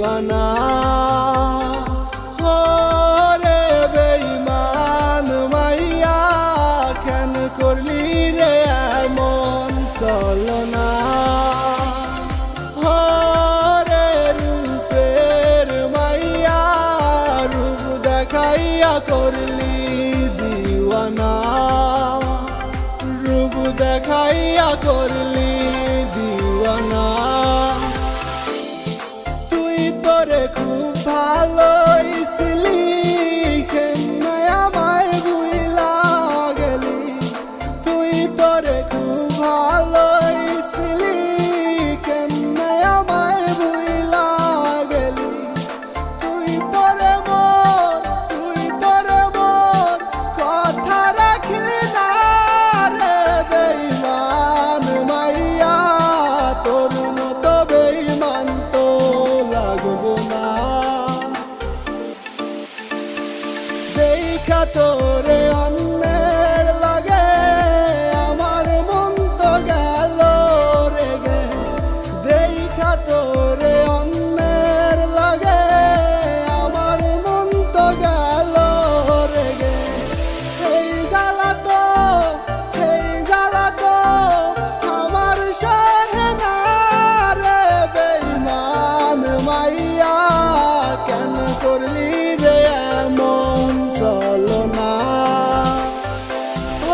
দিওয়ানা। ওরে বেঈমান মাইয়া কেন করলি রে এমন ছলনা। ওরে রূপের মাইয়া রূপ দেখাইয়া করলি দিওয়ানা, রূপ দেখাইয়া করলি দিওয়ানা। তুই তোরে খুব ভালোইছিলি কেমনে আমায় ভুইলা গেলি। তুই তোরে খুব ভালোইছিলি কেমনে আমায় ভুইলা গেলি। তুই তোরে মোর কথা রাখলি না রে বেঈমান মাইয়া। তোর মতো বেঈমান তো লাগবো না। দেখা তোরে অন্যের লাগে আমার মন তো গেল রেগে। দেখা তোরে অন্যের লাগে আমার মন তো গেল রেগে। এই জ্বালা তো আমার সহে না রে বেঈমান মাইয়া কেন করলি রে এমন ছলনা।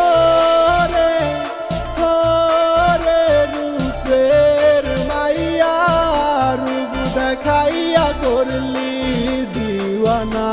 ওরে রূপের মাইয়া রূপ দেখাইয়া করলি দিওয়ানা।